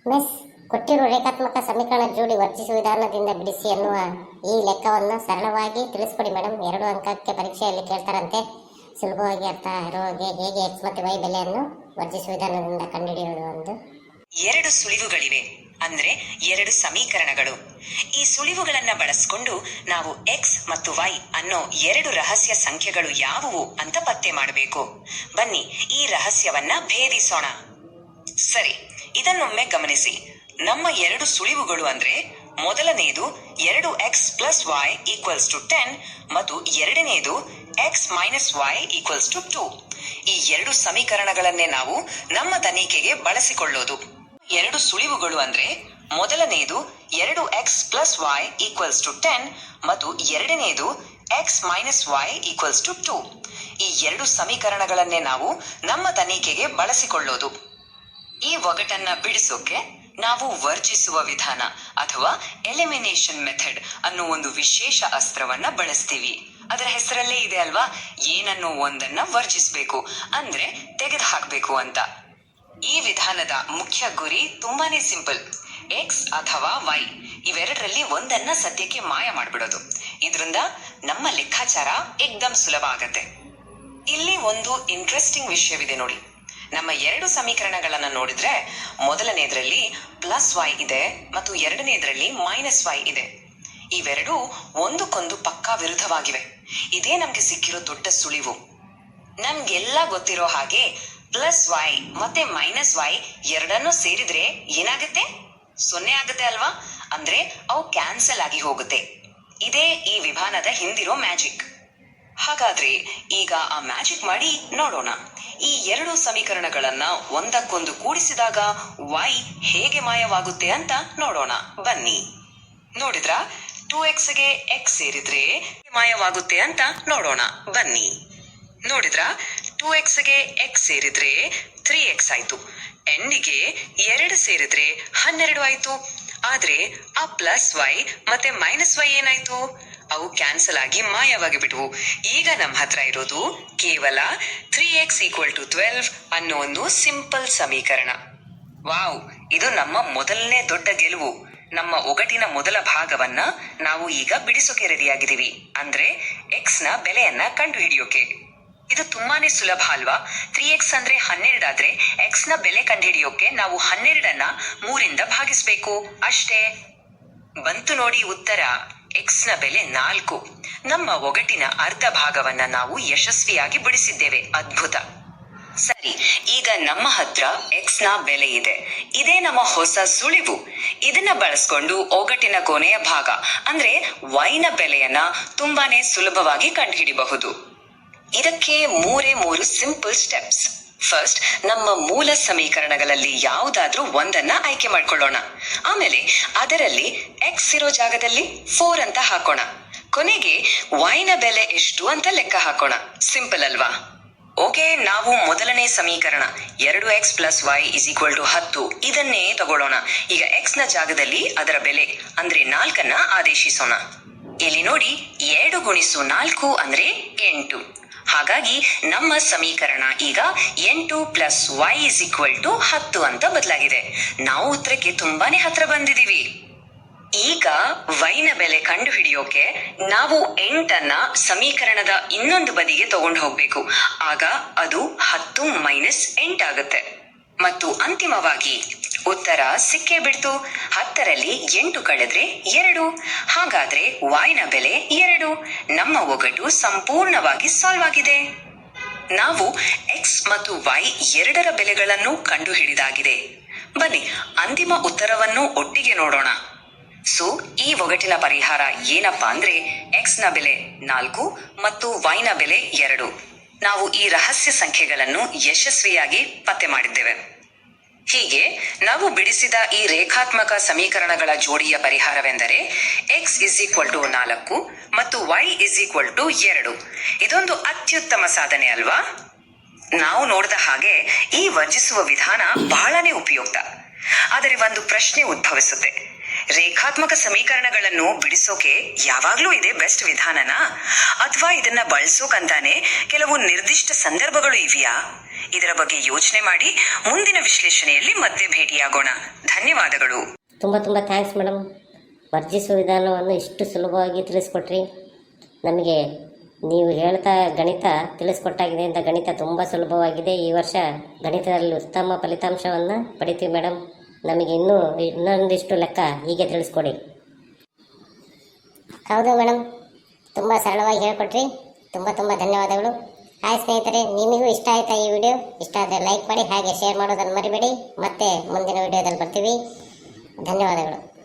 Miss ಕೊಟ್ಟಿರುವ ರೇಖಾತ್ಮಕ ಸಮೀಕರಣ ಜೋಡಿ ವರ್ಜಿಸುವ ವಿಧಾನದಿಂದ ಬಿಡಿಸಿ ಎನ್ನುವ ಈ ಲೆಕ್ಕವನ್ನು ಸರಳವಾಗಿ ತಿಳಿಸ್ಕೊಡಿ ಮೇಡಮ್. 2 ಅಂಕಕ್ಕೆ ಪರೀಕ್ಷೆಯಲ್ಲಿ ಕೇಳ್ತಾರಂತೆ. ಸುಲಭವಾಗಿ ಅರ್ಥ ಇರುವಾಗೆ ಹೇಗೆ ಎಕ್ಸ್ ಮತ್ತು ವೈ ಬೆಲೆಯನ್ನು ವರ್ಜಿಸುವ ವಿಧಾನದಿಂದ ಕಂಡುಹಿಡಿಯುವುದು ಒಂದು. 2 ಸುಳಿವುಗಳಿವೆ, ಅಂದ್ರೆ 2 ಸಮೀಕರಣಗಳು. ಈ ಸುಳಿವುಗಳನ್ನ ಬಳಸಿಕೊಂಡು ನಾವು ಎಕ್ಸ್ ಮತ್ತು ವೈ ಅನ್ನೋ 2 ರಹಸ್ಯ ಸಂಖ್ಯೆಗಳು ಯಾವುವು ಅಂತ ಪತ್ತೆ ಮಾಡಬೇಕು. ಬನ್ನಿ ಈ ರಹಸ್ಯವನ್ನ ಭೇದಿಸೋಣ. ಸರಿ, ಇದನ್ನೊಮ್ಮೆ ಗಮನಿಸಿ. ನಮ್ಮ 2 ಸುಳಿವುಗಳು ಅಂದ್ರೆ ಮೊದಲನೆಯದು 2x plus y equals to 10 ಮತ್ತು ಎರಡನೆಯದು x minus y equals to 2. ಈ 2 ಸಮೀಕರಣಗಳನ್ನೇ ನಾವು ನಮ್ಮ ತನಿಖೆಗೆ ಬಳಸಿಕೊಳ್ಳೋದು. 2 ಸುಳಿವುಗಳು ಅಂದ್ರೆ ಮೊದಲನೆಯದು 2x plus y equals to 10 ಮತ್ತು ಎರಡನೆಯದು x minus y equals to 2. ಈ 2 ಸಮೀಕರಣಗಳನ್ನೇ ನಾವು ನಮ್ಮ ತನಿಖೆಗೆ ಬಳಸಿಕೊಳ್ಳೋದು. ಈ ಒಗಟನ್ನ ಬಿಡಿಸೋಕೆ ನಾವು ವರ್ಜಿಸುವ ವಿಧಾನ ಅಥವಾ ಎಲಿಮಿನೇಷನ್ ಮೆಥಡ್ ಅನ್ನೋ ಒಂದು ವಿಶೇಷ ಅಸ್ತ್ರವನ್ನ ಬಳಸ್ತೀವಿ. ಅದರ ಹೆಸರಲ್ಲೇ ಇದೆ ಅಲ್ವಾ, ಏನನ್ನೋ ಒಂದನ್ನ ವರ್ಜಿಸಬೇಕು ಅಂದ್ರೆ ತೆಗೆದು ಹಾಕ್ಬೇಕು ಅಂತ. ಈ ವಿಧಾನದ ಮುಖ್ಯ ಗುರಿ ತುಂಬಾನೇ ಸಿಂಪಲ್. ಎಕ್ಸ್ ಅಥವಾ ವೈ ಇವೆರಡರಲ್ಲಿ ಒಂದನ್ನ ಸದ್ಯಕ್ಕೆ ಮಾಯ ಮಾಡ್ಬಿಡೋದು. ಇದರಿಂದ ನಮ್ಮ ಲೆಕ್ಕಾಚಾರ ಏಕ್ದಮ್ ಸುಲಭ ಆಗತ್ತೆ. ಇಲ್ಲಿ ಒಂದು ಇಂಟ್ರೆಸ್ಟಿಂಗ್ ವಿಷಯವಿದೆ ನೋಡಿ. ನಮ್ಮ 2 ಸಮೀಕರಣಗಳನ್ನ ನೋಡಿದ್ರೆ ಮೊದಲನೇದ್ರಲ್ಲಿ ಪ್ಲಸ್ ವೈ ಇದೆ ಮತ್ತು ಎರಡನೇದ್ರಲ್ಲಿ ಮೈನಸ್ ವೈ ಇದೆ. ಇವೆರಡೂ ಒಂದಕ್ಕೊಂದು ಪಕ್ಕಾ ವಿರುದ್ಧವಾಗಿವೆ. ಇದೇ ನಮ್ಗೆ ಸಿಕ್ಕಿರೋ ದೊಡ್ಡ ಸುಳಿವು. ನಮ್ಗೆಲ್ಲ ಗೊತ್ತಿರೋ ಹಾಗೆ ಪ್ಲಸ್ ವೈ ಮತ್ತೆ ಮೈನಸ್ ವೈ ಎರಡನ್ನೂ ಸೇರಿದ್ರೆ ಏನಾಗುತ್ತೆ? 0 ಆಗುತ್ತೆ ಅಲ್ವಾ? ಅಂದ್ರೆ ಅವು ಕ್ಯಾನ್ಸಲ್ ಆಗಿ ಹೋಗುತ್ತೆ. ಇದೇ ಈ ವಿಧಾನದ ಹಿಂದಿರೋ ಮ್ಯಾಜಿಕ್. ಹಾಗಾದ್ರೆ ಈಗ ಆ ಮ್ಯಾಜಿಕ್ ಮಾಡಿ ನೋಡೋಣ. ಈ 2 ಸಮೀಕರಣಗಳನ್ನ ಒಂದಕ್ಕೊಂದು ಕೂಡಿಸಿದಾಗ y ಹೇಗೆ ಮಾಯವಾಗುತ್ತೆ ಅಂತ ನೋಡೋಣ ಬನ್ನಿ. ನೋಡಿದ್ರ 2x ಗೆ x ಸೇರಿದ್ರೆ ಮಾಯವಾಗುತ್ತೆ ಅಂತ ನೋಡೋಣ ಬನ್ನಿ. ನೋಡಿದ್ರ 2x ಗೆ x ಸೇರಿದ್ರೆ 3x ಆಯ್ತು. ಎಂಡಿಗೆ 2 ಸೇರಿದ್ರೆ 12 ಆಯ್ತು. ಆದ್ರೆ ಆ ಪ್ಲಸ್ ವೈ ಮತ್ತೆ ಮೈನಸ್ ವೈ ಏನಾಯ್ತು? ಅವು ಕ್ಯಾನ್ಸಲ್ ಆಗಿ ಮಾಯವಾಗಿ ಬಿಟ್ವು. ಈಗ ನಮ್ಮ ಹತ್ರ ಇರೋದು ಕೇವಲ 3x ಈಕ್ವಲ್ ಟು 12 ಅನ್ನೋ ಒಂದು ಸಿಂಪಲ್ ಸಮೀಕರಣ. ವಾವ್, ಇದು ನಮ್ಮ ಮೊದಲನೇ ದೊಡ್ಡ ಗೆಲುವು. ನಮ್ಮ ಒಗಟಿನ ಮೊದಲ ಭಾಗವನ್ನ ನಾವು ಈಗ ಬಿಡಿಸೋಕೆ ರೆಡಿಯಾಗಿದ್ದೀವಿ, ಅಂದ್ರೆ ಎಕ್ಸ್ ನ ಬೆಲೆಯನ್ನ ಕಂಡು ಹಿಡಿಯೋಕೆ. ಇದು ತುಂಬಾನೇ ಸುಲಭ ಅಲ್ವಾ? 3x ಅಂದ್ರೆ 12 ಆದ್ರೆ ಎಕ್ಸ್ ನ ಬೆಲೆ ಕಂಡುಹಿಡಿಯೋಕೆ ನಾವು 12ಅನ್ನ 3ರಿಂದ ಭಾಗಿಸ್ಬೇಕು ಅಷ್ಟೇ. ಬಂತು ನೋಡಿ ಉತ್ತರ. ಎಕ್ಸ್ ನ ಬೆಲೆ 4. ನಮ್ಮ ಒಗಟಿನ ಅರ್ಧ ಭಾಗವನ್ನ ನಾವು ಯಶಸ್ವಿಯಾಗಿ ಬಿಡಿಸಿದ್ದೇವೆ. ಅದ್ಭುತ. ಸರಿ, ಈಗ ನಮ್ಮ ಹತ್ರ ಎಕ್ಸ್ ನ ಬೆಲೆ ಇದೆ. ಇದೇ ನಮ್ಮ ಹೊಸ ಸುಳಿವು. ಇದನ್ನ ಬಳಸ್ಕೊಂಡು ಒಗಟಿನ ಕೊನೆಯ ಭಾಗ ಅಂದ್ರೆ ವೈ ನ ಬೆಲೆಯನ್ನ ತುಂಬಾನೇ ಸುಲಭವಾಗಿ ಕಂಡುಹಿಡಿಯಬಹುದು. ಇದಕ್ಕೆ 3 ಸಿಂಪಲ್ ಸ್ಟೆಪ್ಸ್. ಫಸ್ಟ್, ನಮ್ಮ ಮೂಲ ಸಮೀಕರಣಗಳಲ್ಲಿ ಯಾವುದಾದ್ರೂ ಒಂದನ್ನ ಆಯ್ಕೆ ಮಾಡ್ಕೊಳ್ಳೋಣ. ಆಮೇಲೆ ಅದರಲ್ಲಿ ಎಕ್ಸ್ ಇರೋ ಜಾಗದಲ್ಲಿ 4 ಅಂತ ಹಾಕೋಣ. ಕೊನೆಗೆ ವೈ ನ ಬೆಲೆ ಎಷ್ಟು ಅಂತ ಲೆಕ್ಕ ಹಾಕೋಣ. ಸಿಂಪಲ್ ಅಲ್ವಾ? ಓಕೆ, ನಾವು ಮೊದಲನೇ ಸಮೀಕರಣ 2x plus y is equal to 10 ಇದನ್ನೇ ತಗೊಳ್ಳೋಣ. ಈಗ ಎಕ್ಸ್ ನ ಜಾಗದಲ್ಲಿ ಅದರ ಬೆಲೆ ಅಂದ್ರೆ 4ಅನ್ನ ಆದೇಶಿಸೋಣ. ಇಲ್ಲಿ ನೋಡಿ, 2 ಗುಣಿಸು 4 ಅಂದ್ರೆ 8. ಹಾಗಾಗಿ ನಮ್ಮ ಸಮೀಕರಣ ಈಗ 8 plus y is equal to 10 ಅಂತ ಬದಲಾಗಿದೆ. ನಾವು ಉತ್ತರಕ್ಕೆ ತುಂಬಾನೇ ಹತ್ರ ಬಂದಿದೀವಿ. ಈಗ ವೈ ನ ಬೆಲೆ ಕಂಡು ಹಿಡಿಯೋಕೆ ನಾವು 8ಅನ್ನ ಸಮೀಕರಣದ ಇನ್ನೊಂದು ಬದಿಗೆ ತಗೊಂಡು ಹೋಗ್ಬೇಕು. ಆಗ ಅದು 10 ಮೈನಸ್ 8 ಆಗುತ್ತೆ. ಮತ್ತು ಅಂತಿಮವಾಗಿ ಉತ್ತರ ಸಿಕ್ಕೇ ಬಿಡ್ತು. 10ರಲ್ಲಿ 8 ಕಳೆದ್ರೆ 2. ಹಾಗಾದ್ರೆ y ನ ಬೆಲೆ 2. ನಮ್ಮ ಒಗಟು ಸಂಪೂರ್ಣವಾಗಿ ಸಾಲ್ವ್ ಆಗಿದೆ. ನಾವು x ಮತ್ತು y ಎರಡರ ಬೆಲೆಗಳನ್ನು ಕಂಡು ಹಿಡಿದಾಗಿದೆ. ಬನ್ನಿ ಅಂತಿಮ ಉತ್ತರವನ್ನು ಒಟ್ಟಿಗೆ ನೋಡೋಣ. ಸೊ ಈ ಒಗಟಿನ ಪರಿಹಾರ ಏನಪ್ಪಾ ಅಂದ್ರೆ x ನ ಬೆಲೆ 4 ಮತ್ತು y ನ ಬೆಲೆ 2. ನಾವು ಈ ರಹಸ್ಯ ಸಂಖ್ಯೆಗಳನ್ನು ಯಶಸ್ವಿಯಾಗಿ ಪತ್ತೆ ಮಾಡಿದ್ದೇವೆ. ಹೀಗೆ ನಾವು ಬಿಡಿಸಿದ ಈ ರೇಖಾತ್ಮಕ ಸಮೀಕರಣಗಳ ಜೋಡಿಯ ಪರಿಹಾರವೆಂದರೆ x ಇಸ್ ಈಕ್ವಲ್ ಟು 4 ಮತ್ತು y ಇಸ್ ಈಕ್ವಲ್ ಟು 2. ಇದೊಂದು ಅತ್ಯುತ್ತಮ ಸಾಧನೆ ಅಲ್ವಾ? ನಾವು ನೋಡಿದ ಹಾಗೆ ಈ ವರ್ಜಿಸುವ ವಿಧಾನ ಬಹಳನೇ ಉಪಯುಕ್ತ. ಆದರೆ ಒಂದು ಪ್ರಶ್ನೆ ಉದ್ಭವಿಸುತ್ತೆ. ರೇಖಾತ್ಮಕ ಸಮೀಕರಣಗಳನ್ನು ಬಿಡಿಸೋಕೆ ಯಾವಾಗ್ಲೂ ಇದೇ ಬೆಸ್ಟ್ ವಿಧಾನನಾ, ಅಥವಾ ಇದನ್ನ ಬಳಸೋಕಂತಾನೆ ಕೆಲವು ನಿರ್ದಿಷ್ಟ ಸಂದರ್ಭಗಳು ಇವೆಯಾ? ಇದರ ಬಗ್ಗೆ ಯೋಚನೆ ಮಾಡಿ ಮುಂದಿನ ವಿಶ್ಲೇಷಣೆಯಲ್ಲಿ ಮತ್ತೆ ಭೇಟಿಯಾಗೋಣ. ಧನ್ಯವಾದಗಳು. ತುಂಬ ಥ್ಯಾಂಕ್ಸ್ ಮೇಡಮ್. ವರ್ಜಿಸುವ ವಿಧಾನವನ್ನು ಇಷ್ಟು ಸುಲಭವಾಗಿ ತಿಳಿಸ್ಕೊಟ್ರಿ. ನಮಗೆ ನೀವು ಹೇಳ್ತಾ ಗಣಿತ ತಿಳಿಸ್ಕೊಟ್ಟಾಗಿದೆ ಅಂತ ಗಣಿತ ತುಂಬ ಸುಲಭವಾಗಿದೆ. ಈ ವರ್ಷ ಗಣಿತದಲ್ಲಿ ಉತ್ತಮ ಫಲಿತಾಂಶವನ್ನು ಪಡಿತೀವಿ ಮೇಡಮ್. ನಮಗೆ ಇನ್ನೊಂದಿಷ್ಟು ಲೆಕ್ಕ ಹೀಗೆ ತಿಳಿಸ್ಕೊಡಿ. ಹೌದು ಮೇಡಮ್, ತುಂಬ ಸರಳವಾಗಿ ಹೇಳ್ಕೊಟ್ರಿ. ತುಂಬ ಧನ್ಯವಾದಗಳು. ಹಾಯ್ ಸ್ನೇಹಿತರೆ, ನಿಮಗೂ ಇಷ್ಟ ಆಯ್ತಾ ಈ ವಿಡಿಯೋ? ಇಷ್ಟ ಆದರೆ ಲೈಕ್ ಮಾಡಿ, ಹಾಗೆ ಶೇರ್ ಮಾಡೋದನ್ನು ಮರಿಬೇಡಿ. ಮತ್ತೆ ಮುಂದಿನ ವಿಡಿಯೋದಲ್ಲಿ ಬರ್ತೀವಿ. ಧನ್ಯವಾದಗಳು.